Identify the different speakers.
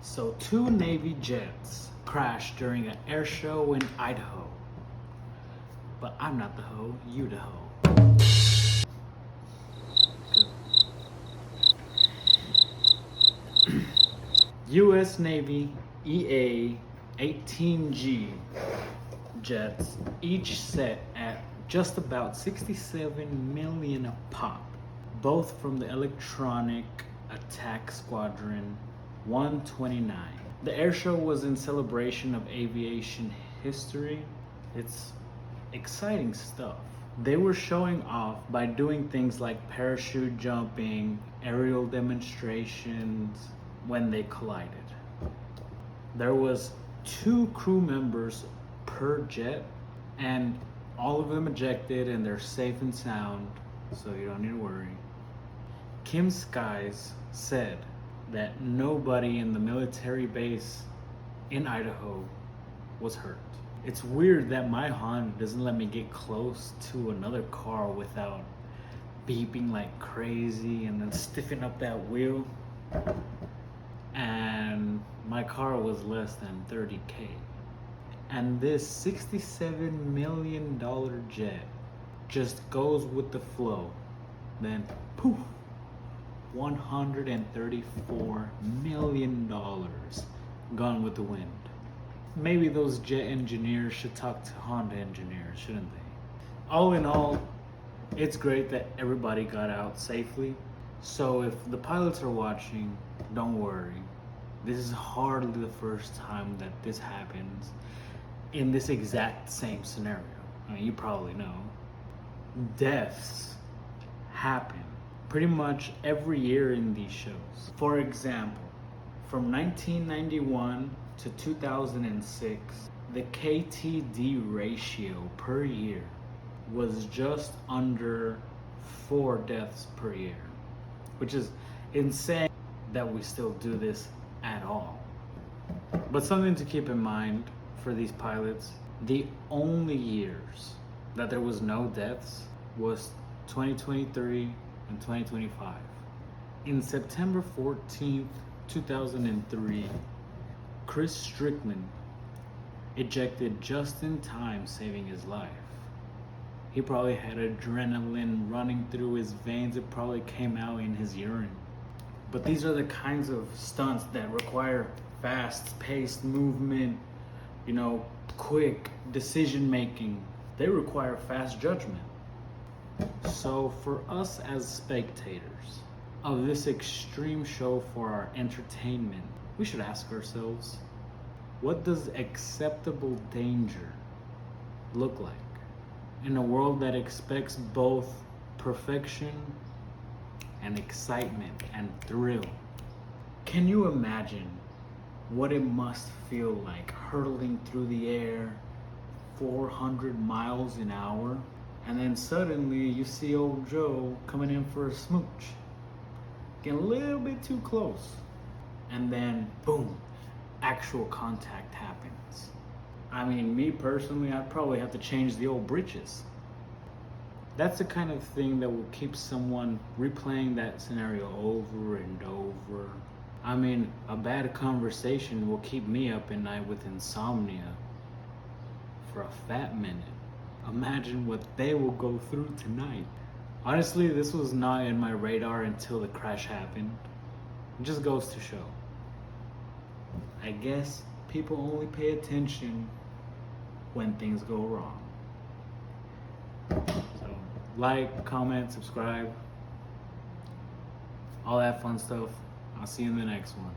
Speaker 1: So two Navy jets crashed during an air show in Idaho. But I'm not the hoe, you the hoe. Good. US Navy EA-18G jets, each set at just about 67 million a pop, both from the Electronic Attack Squadron 129. The air show was in celebration of aviation history. It's exciting stuff. They were showing off by doing things like parachute jumping, aerial demonstrations when they collided. There was 2 crew members per jet, and all of them ejected and they're safe and sound, so you don't need to worry. Kim Skies said that nobody in the military base in Idaho was hurt. It's weird that my Honda doesn't let me get close to another car without beeping like crazy and then stiffen up that wheel. And my car was less than 30K. And this $67 million jet just goes with the flow. Then poof, $134 million gone with the wind. Maybe those jet engineers should talk to Honda engineers, shouldn't they? All in all, it's great that everybody got out safely. So if the pilots are watching, don't worry. This is hardly the first time that this happens in this exact same scenario. I mean, you probably know. Deaths happen pretty much every year in these shows. For example, from 1991 to 2006, the KTD ratio per year was just under 4 deaths per year, which is insane that we still do this at all. But something to keep in mind for these pilots, the only years that there was no deaths was 2023 and 2025. In September 14th, 2003, Chris Strickland ejected just in time, saving his life. He probably had adrenaline running through his veins. It probably came out in his urine. But these are the kinds of stunts that require fast-paced movement, quick decision making. They require fast judgment. So for us as spectators of this extreme show for our entertainment, we should ask ourselves, what does acceptable danger look like in a world that expects both perfection and excitement and thrill? Can you imagine what it must feel like hurtling through the air 400 miles an hour, and then suddenly you see old Joe coming in for a smooch, getting a little bit too close, and then boom, actual contact happens. I mean, me personally, I'd probably have to change the old britches. That's the kind of thing that will keep someone replaying that scenario over and over. I mean, a bad conversation will keep me up at night with insomnia for a fat minute. Imagine what they will go through tonight. Honestly, this was not in my radar until the crash happened. It just goes to show. I guess people only pay attention when things go wrong. So, like, comment, subscribe, all that fun stuff. I'll see you in the next one.